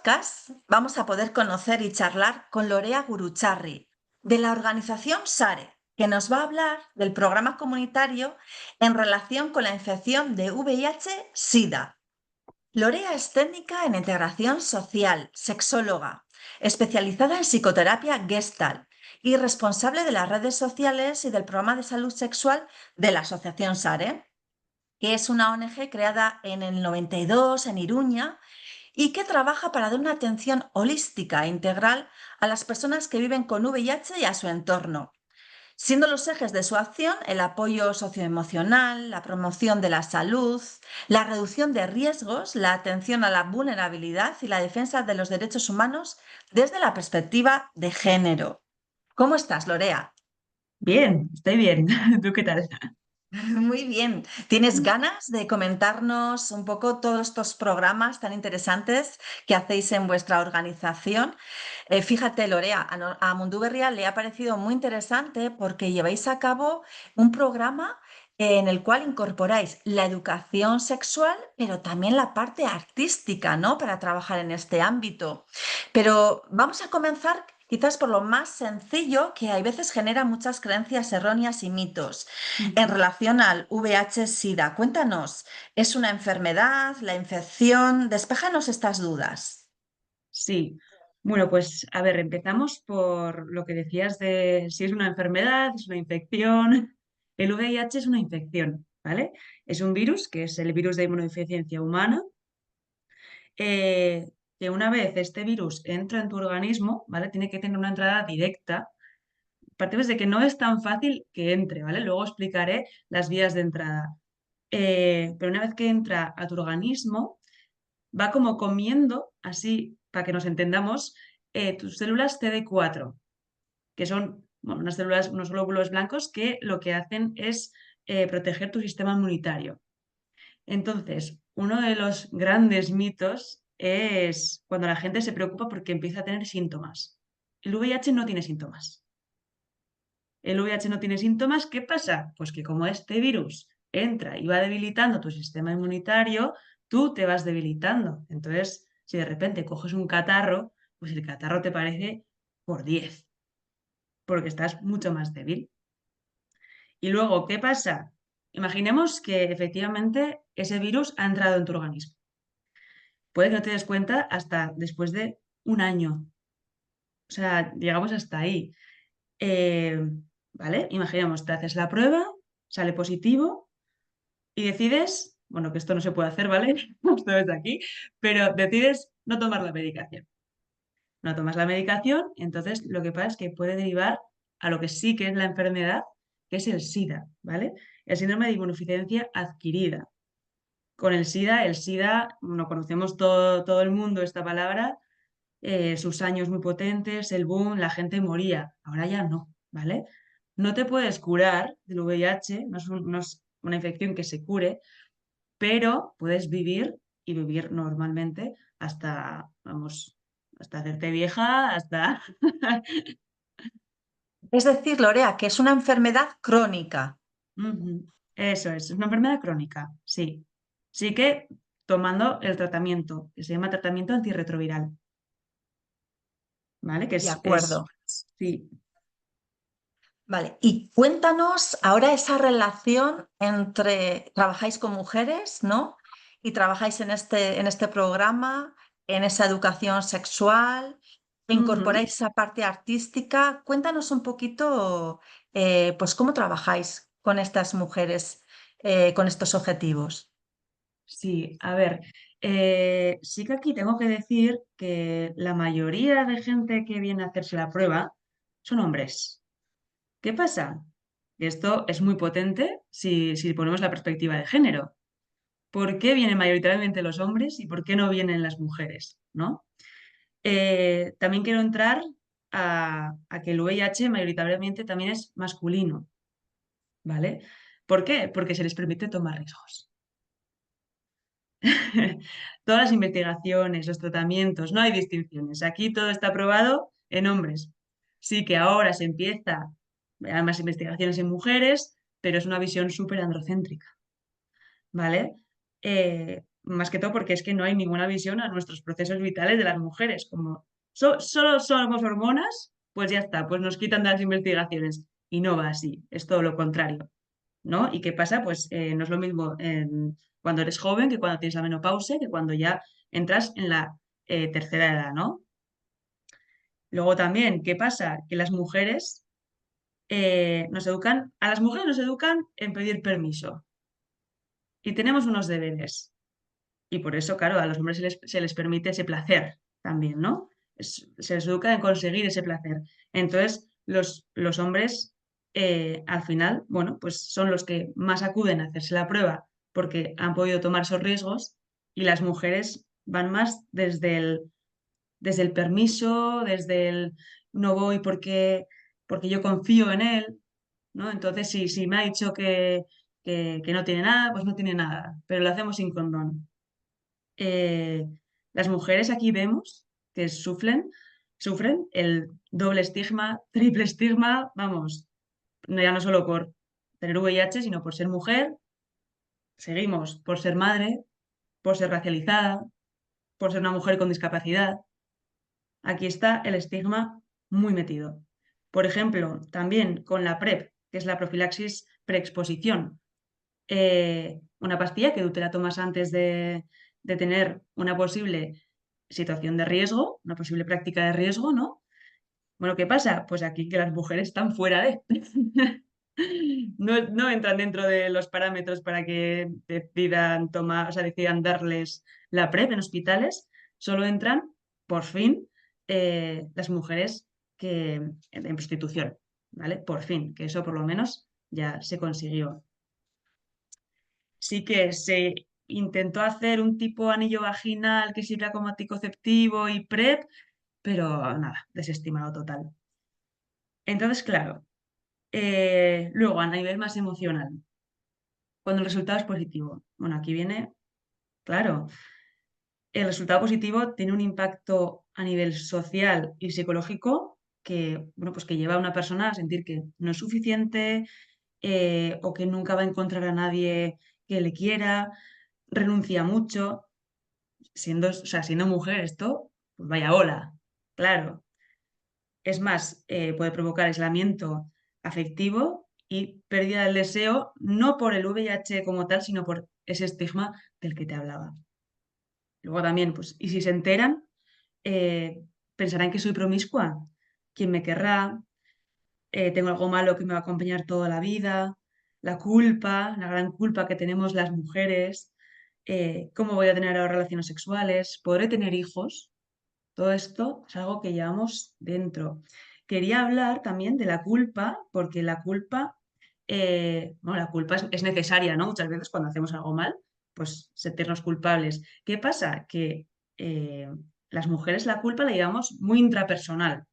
podcast vamos a poder conocer y charlar con Lorea Gurucharri, de la organización SARE, que nos va a hablar del programa comunitario en relación con la infección de VIH-Sida. Lorea es técnica en integración social, sexóloga, especializada en psicoterapia Gestalt y responsable de las redes sociales y del programa de salud sexual de la asociación SARE, que es una ONG creada en el 92 en Iruña y que trabaja para dar una atención holística e integral a las personas que viven con VIH y a su entorno, siendo los ejes de su acción el apoyo socioemocional, la promoción de la salud, la reducción de riesgos, la atención a la vulnerabilidad y la defensa de los derechos humanos desde la perspectiva de género. ¿Cómo estás, Lorea? Bien, estoy bien. ¿Tú qué tal? Muy bien. ¿Tienes ganas de comentarnos un poco todos estos programas tan interesantes que hacéis en vuestra organización? Fíjate, Lorea, a Mundú Berria le ha parecido muy interesante porque lleváis a cabo un programa en el cual incorporáis la educación sexual, pero también la parte artística, ¿no? Para trabajar en este ámbito. Pero vamos a comenzar quizás por lo más sencillo, que a veces genera muchas creencias erróneas y mitos. En Ujú. relación al VIH-Sida, cuéntanos, ¿es una enfermedad, la infección? Despéjanos estas dudas. Sí. Bueno, pues a ver, empezamos por lo que decías de si es una enfermedad, es una infección. El VIH es una infección, ¿vale? Es un virus, que es el virus de inmunodeficiencia humana, que una vez este virus entra en tu organismo, ¿vale? Tiene que tener una entrada directa. Partimos de que no es tan fácil que entre, ¿vale? Luego explicaré las vías de entrada. Pero una vez que entra a tu organismo, va como comiendo, así, para que nos entendamos, tus células CD4, que son bueno, unas células, unos glóbulos blancos que lo que hacen es proteger tu sistema inmunitario. Entonces, uno de los grandes mitos es cuando la gente se preocupa porque empieza a tener síntomas. El VIH no tiene síntomas. El VIH no tiene síntomas, ¿qué pasa? Pues que como este virus entra y va debilitando tu sistema inmunitario, tú te vas debilitando. Entonces, si de repente coges un catarro, pues el catarro te parece por 10, porque estás mucho más débil. Y luego, ¿qué pasa? Imaginemos que efectivamente ese virus ha entrado en tu organismo. Puede que no te des cuenta hasta después de un año. O sea, llegamos hasta ahí. Eh, ¿Vale? Imaginemos, te haces la prueba, sale positivo y decides, bueno, que esto no se puede hacer, ¿vale? Esto es de aquí, pero decides no tomar la medicación. No tomas la medicación, entonces lo que pasa es que puede derivar a lo que sí que es la enfermedad, que es el SIDA, ¿vale? El síndrome de inmunodeficiencia adquirida. Con el SIDA, no conocemos todo el mundo esta palabra, sus años muy potentes, el boom, la gente moría. Ahora ya no, ¿vale? No te puedes curar del VIH, no es una infección que se cure, pero puedes vivir y vivir normalmente hasta, vamos, hasta hacerte vieja, hasta... Es decir, Lorea, que es una enfermedad crónica. Ujú. Eso es una enfermedad crónica, sí. Sí que tomando el tratamiento, que se llama tratamiento antirretroviral, ¿vale? Que De es acuerdo. sí. Vale, y cuéntanos ahora esa relación entre, trabajáis con mujeres, ¿no? Y trabajáis en este programa, en esa educación sexual, Ujú. incorporáis esa parte artística. Cuéntanos un poquito, pues, cómo trabajáis con estas mujeres, con estos objetivos. Sí, a ver, sí que aquí tengo que decir que la mayoría de gente que viene a hacerse la prueba son hombres. ¿Qué pasa? Que esto es muy potente si ponemos la perspectiva de género. ¿Por qué vienen mayoritariamente los hombres y por qué no vienen las mujeres? ¿No? También quiero entrar a que el VIH mayoritariamente también es masculino, ¿vale? ¿Por qué? Porque se les permite tomar riesgos. Todas las investigaciones, los tratamientos, no hay distinciones. Aquí todo está probado en hombres. Sí que ahora se empieza, hay más investigaciones en mujeres, pero es una visión súper androcéntrica, ¿vale? más que todo porque es que no hay ninguna visión a nuestros procesos vitales de las mujeres. Como solo somos hormonas, pues ya está, pues nos quitan de las investigaciones. Y no va así, es todo lo contrario, ¿no? ¿Y qué pasa? Pues no es lo mismo cuando eres joven que cuando tienes la menopausia, que cuando ya entras en la tercera edad, ¿no? Luego también, ¿qué pasa? Que las mujeres a las mujeres nos educan en pedir permiso y tenemos unos deberes. Y por eso, claro, a los hombres se les permite ese placer también, ¿no? Se les educa en conseguir ese placer. Entonces, los hombres, al final, bueno, pues son los que más acuden a hacerse la prueba porque han podido tomar esos riesgos y las mujeres van más desde el permiso, desde el no voy porque yo confío en él, ¿no? Entonces, si me ha dicho que no tiene nada, pues no tiene nada, pero lo hacemos sin condón. eh, las mujeres aquí vemos que sufren el doble estigma, triple estigma, vamos, ya no solo por tener VIH, sino por ser mujer, seguimos por ser madre, por ser racializada, por ser una mujer con discapacidad. Aquí está el estigma muy metido. Por ejemplo, también con la PrEP, que es la profilaxis preexposición, una pastilla que tú te la tomas antes de tener una posible situación de riesgo, una posible práctica de riesgo, ¿no? Bueno, ¿qué pasa? Pues aquí que las mujeres están fuera de. No entran dentro de los parámetros para que decidan tomar, o sea, decidan darles la PrEP en hospitales, solo entran, por fin, las mujeres que en prostitución, ¿vale? Por fin, que eso por lo menos ya se consiguió. Sí que se intentó hacer un tipo anillo vaginal que sirva como anticonceptivo y PrEP, pero nada, desestimado total. Entonces, claro, luego a nivel más emocional, cuando el resultado es positivo. Bueno, aquí viene, claro, el resultado positivo tiene un impacto a nivel social y psicológico que, bueno, pues que lleva a una persona a sentir que no es suficiente, o que nunca va a encontrar a nadie que le quiera, renuncia mucho. O sea, siendo mujer esto, pues vaya ola, claro. Es más, puede provocar aislamiento afectivo y pérdida del deseo, no por el VIH como tal, sino por ese estigma del que te hablaba. Luego también, pues, y si se enteran, eh, pensarán que soy promiscua. ¿Quién me querrá? Tengo algo malo que me va a acompañar toda la vida. La culpa, la gran culpa que tenemos las mujeres. ¿Cómo voy a tener ahora relaciones sexuales? ¿Podré tener hijos? Todo esto es algo que llevamos dentro. Quería hablar también de la culpa, porque la culpa, bueno, la culpa es necesaria, ¿no? Muchas veces cuando hacemos algo mal, pues sentirnos culpables. ¿Qué pasa? Que eh, las mujeres la culpa la llevamos muy intrapersonal,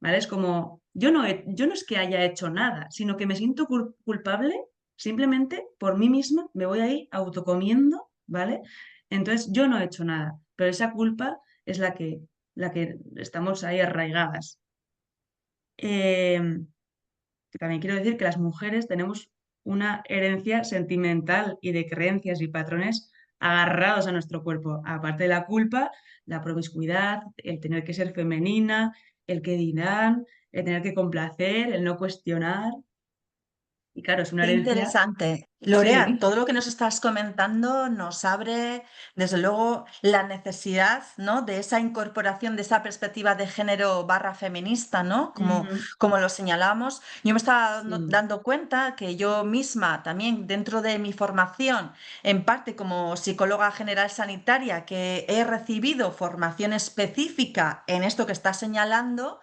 ¿vale? Es como, yo no es que haya hecho nada, sino que me siento culpable simplemente por mí misma, me voy ahí autocomiendo, ¿vale? Entonces yo no he hecho nada, pero esa culpa es la que estamos ahí arraigadas. Eh, que también quiero decir que las mujeres tenemos una herencia sentimental y de creencias y patrones agarrados a nuestro cuerpo. Aparte de la culpa, la promiscuidad, el tener que ser femenina, el que dirán, el tener que complacer, el no cuestionar. Y claro, es una Qué herencia. interesante. Lorea, Sí. todo lo que nos estás comentando nos abre, desde luego, la necesidad, ¿no? De esa incorporación de esa perspectiva de género barra feminista, ¿no? Como, Ujú. como lo señalamos. Yo me estaba Sí. dando cuenta que yo misma, también dentro de mi formación, en parte como psicóloga general sanitaria, que he recibido formación específica en esto que estás señalando,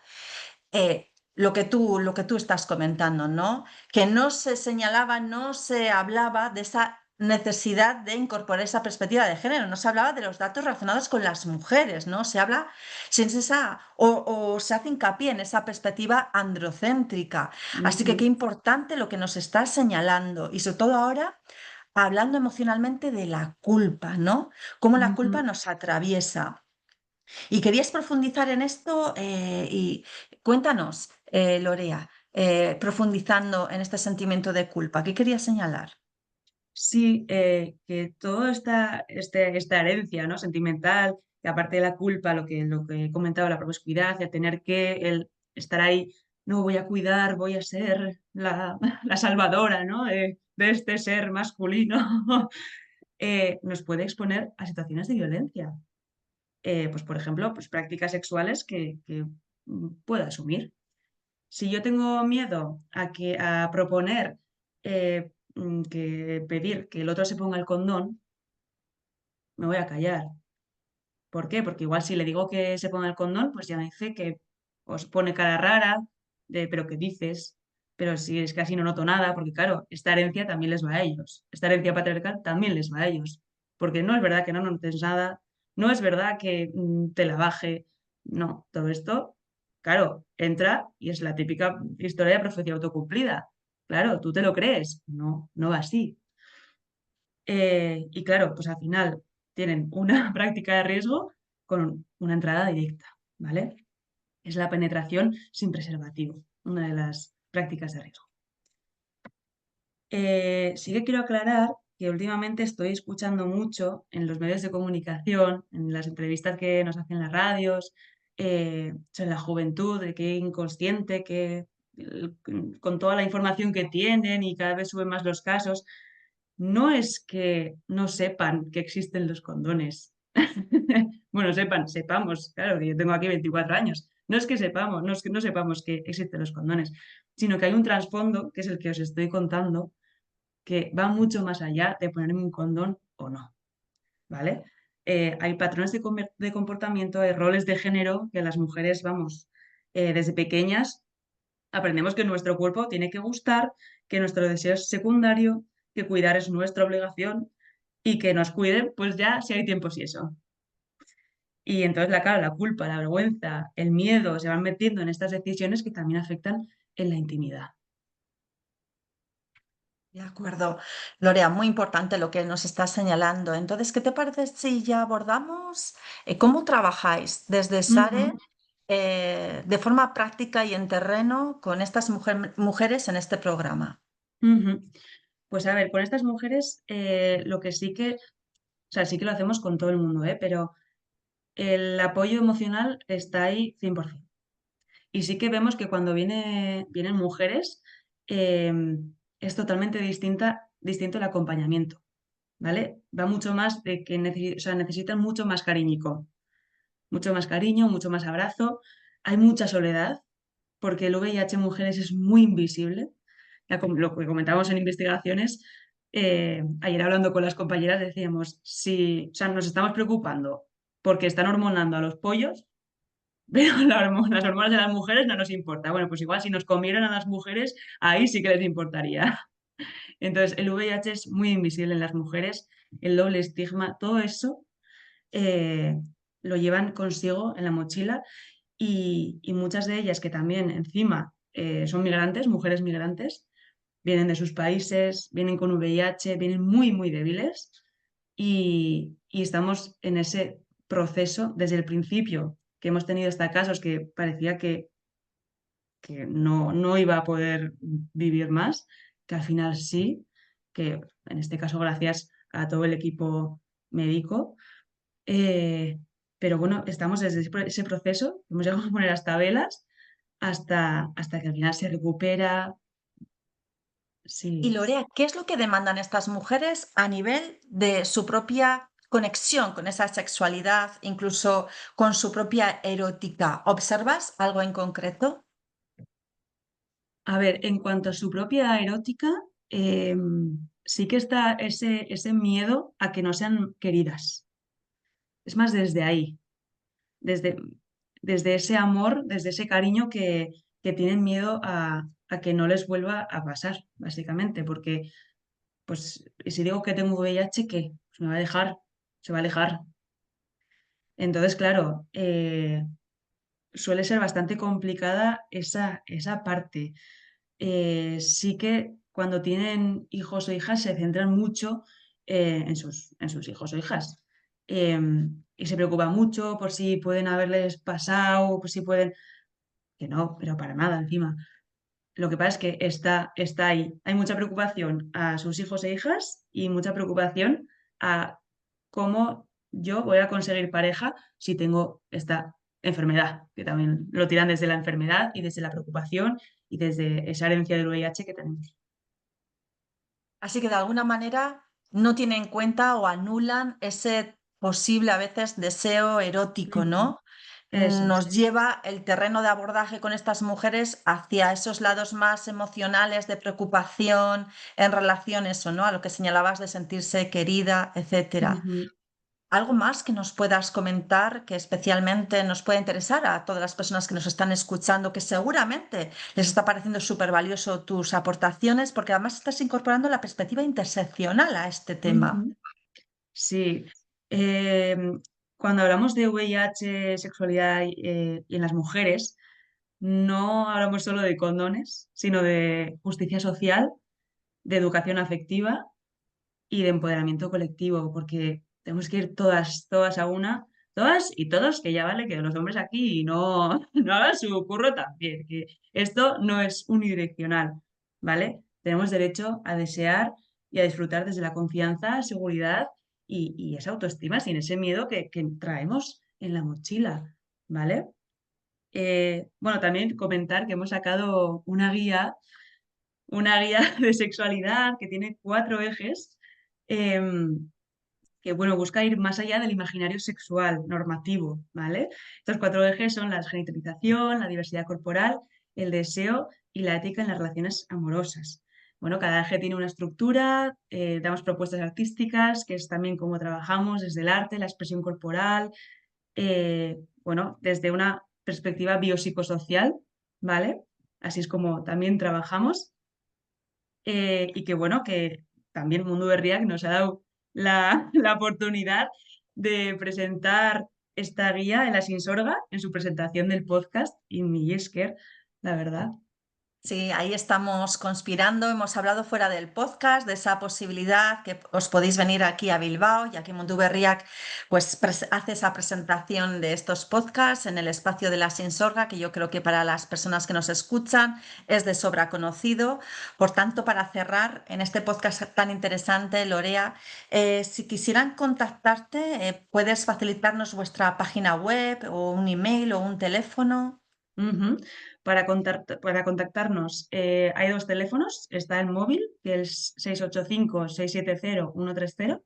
lo que tú estás comentando, ¿no? Que no se señalaba, no se hablaba de esa necesidad de incorporar esa perspectiva de género, no se hablaba de los datos relacionados con las mujeres, ¿no? Se habla sin esa, o se hace hincapié en esa perspectiva androcéntrica. Así que qué Ujú. importante lo que nos estás señalando y sobre todo ahora hablando emocionalmente de la culpa, ¿no? Cómo la culpa Ujú. nos atraviesa. ¿Y querías profundizar en esto? Y cuéntanos, Lorea, profundizando en este sentimiento de culpa, ¿qué querías señalar? sí, que toda esta herencia, ¿no? Sentimental, que aparte de la culpa, lo que he comentado, la promiscuidad, el tener que el estar ahí, no voy a cuidar, voy a ser la, la salvadora, ¿no? De este ser masculino, nos puede exponer a situaciones de violencia. Pues, por ejemplo, pues, prácticas sexuales que pueda asumir. Si yo tengo miedo a proponer, que pedir que el otro se ponga el condón, me voy a callar. ¿Por qué? Porque igual si le digo que se ponga el condón, pues ya me dice que os pone cara rara, de pero ¿qué dices? Pero si es que así no noto nada, porque claro, esta herencia también les va a ellos. Esta herencia patriarcal también les va a ellos. Porque no es verdad que no notes nada, no es verdad que te la baje. No, todo esto, claro, entra y es la típica historia de profecía autocumplida. Claro, ¿tú te lo crees? No, no va así. Y claro, pues al final tienen una práctica de riesgo con una entrada directa, ¿vale? Es la penetración sin preservativo, una de las prácticas de riesgo. Sí que quiero aclarar que últimamente estoy escuchando mucho en los medios de comunicación, en las entrevistas que nos hacen las radios, sobre la juventud, de que inconsciente, que con toda la información que tienen y cada vez suben más los casos, no es que no sepan que existen los condones. Bueno, sepamos, claro, que yo tengo aquí 24 años. No es que sepamos, no es que no sepamos que existen los condones, sino que hay un trasfondo, que es el que os estoy contando, que va mucho más allá de ponerme un condón o no, ¿vale? Hay patrones de comportamiento, hay roles de género que las mujeres, vamos, desde pequeñas aprendemos que nuestro cuerpo tiene que gustar, que nuestro deseo es secundario, que cuidar es nuestra obligación y que nos cuiden, pues ya si hay tiempo y eso. Y entonces, claro, la culpa, la vergüenza, el miedo se van metiendo en estas decisiones que también afectan en la intimidad. De acuerdo. Lorea, muy importante lo que nos estás señalando. Entonces, ¿qué te parece si ya abordamos cómo trabajáis desde SARE Ujú, de forma práctica y en terreno con estas mujeres en este programa? ujú. Pues a ver, con estas mujeres lo que o sea, sí que lo hacemos con todo el mundo, pero el apoyo emocional está ahí 100%. Y sí que vemos que cuando vienen mujeres, es totalmente distinto el acompañamiento, ¿vale? Va mucho más de que o sea, necesitan mucho más cariñico, mucho más cariño, mucho más abrazo. Hay mucha soledad, porque el VIH en mujeres es muy invisible. Lo que comentábamos en investigaciones, ayer hablando con las compañeras decíamos, si, o sea, nos estamos preocupando porque están hormonando a los pollos, pero las hormonas de las mujeres no nos importa. Bueno, pues igual si nos comieran a las mujeres, ahí sí que les importaría. Entonces, el VIH es muy invisible en las mujeres, el doble estigma, todo eso eh, lo llevan consigo en la mochila y muchas de ellas que también encima son migrantes, mujeres migrantes, vienen de sus países, vienen con VIH, vienen muy, muy débiles y estamos en ese proceso desde el principio que hemos tenido hasta casos que parecía que no iba a poder vivir más, que al final sí, que en este caso gracias a todo el equipo médico. eh, pero bueno, estamos desde ese proceso, hemos llegado a poner hasta velas, hasta que al final se recupera. Y Sí. Lorea, ¿qué es lo que demandan estas mujeres a nivel de su propia conexión con esa sexualidad, incluso con su propia erótica? ¿Observas algo en concreto? A ver, en cuanto a su propia erótica, sí que está ese miedo a que no sean queridas. Es más desde ahí, desde, desde ese amor, desde ese cariño que tienen miedo a que no les vuelva a pasar, básicamente, porque pues si digo que tengo VIH, ¿qué? Pues me va a dejar, se va a alejar. Entonces, claro, suele ser bastante complicada esa parte. Sí que cuando tienen hijos o hijas se centran mucho en sus hijos o hijas. Y se preocupan mucho por si pueden haberles pasado, por si pueden, que no, pero para nada encima. Lo que pasa es que está ahí. Hay mucha preocupación a sus hijos e hijas y mucha preocupación a cómo yo voy a conseguir pareja si tengo esta enfermedad, que también lo tiran desde la enfermedad y desde la preocupación y desde esa herencia del VIH que tenemos. Así que de alguna manera no tienen en cuenta o anulan ese posible a veces deseo erótico, Ujú. ¿no? Eso es. Nos lleva el terreno de abordaje con estas mujeres hacia esos lados más emocionales de preocupación en relación eso, ¿no? A lo que señalabas de sentirse querida, etcétera. Ujú. ¿Algo más que nos puedas comentar que especialmente nos pueda interesar a todas las personas que nos están escuchando, que seguramente les está pareciendo súper valioso tus aportaciones, porque además estás incorporando la perspectiva interseccional a este tema? Ujú. Sí. Eh, Cuando hablamos de VIH, sexualidad y en las mujeres, no hablamos solo de condones, sino de justicia social, de educación afectiva y de empoderamiento colectivo, porque tenemos que ir todas, todas a una, todas y todos, que ya vale que los hombres aquí no, no hagan su curro también, que esto no es unidireccional, ¿vale? Tenemos derecho a desear y a disfrutar desde la confianza, seguridad y esa autoestima, sin ese miedo que traemos en la mochila, ¿vale? Bueno, también comentar que hemos sacado una guía de sexualidad que tiene 4 ejes, em, que bueno, busca ir más allá del imaginario sexual normativo, ¿vale? Estos 4 ejes son la genitalización, la diversidad corporal, el deseo y la ética en las relaciones amorosas. Bueno, cada eje tiene una estructura, damos propuestas artísticas, que es también cómo trabajamos desde el arte, la expresión corporal, bueno, desde una perspectiva biopsicosocial, ¿vale? Así es como también trabajamos. Y que bueno, que también Mundo de React nos ha dado la oportunidad de presentar esta guía en la Sinsorga, en su presentación del podcast, y mi Esker, la verdad. Sí, ahí estamos conspirando. Hemos hablado fuera del podcast de esa posibilidad que os podéis venir aquí a Bilbao, ya que Mundu Berriak pues hace esa presentación de estos podcasts en el espacio de la Sinsorga, que yo creo que para las personas que nos escuchan es de sobra conocido. Por tanto, para cerrar en este podcast tan interesante, Lorea, si quisieran contactarte, ¿puedes facilitarnos vuestra página web o un email o un teléfono? Ujú. Para contactarnos, hay 2 teléfonos. Está el móvil, que es 685-670-130,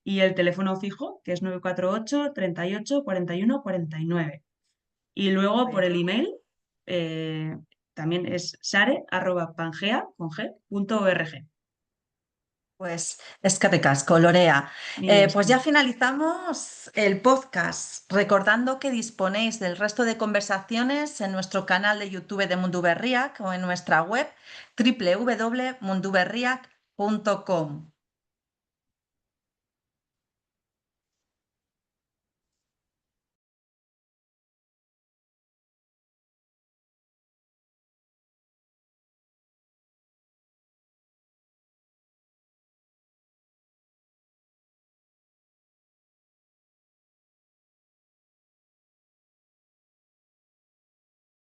y el teléfono fijo, que es 948 38 41 49. Y luego por el email, eh, también es sare@pangea.org. Pues es que ricasco, Lorea. Mi Pues ya Esker. finalizamos el podcast, recordando que disponéis del resto de conversaciones en nuestro canal de YouTube de Munduberriac o en nuestra web www.munduberriac.com.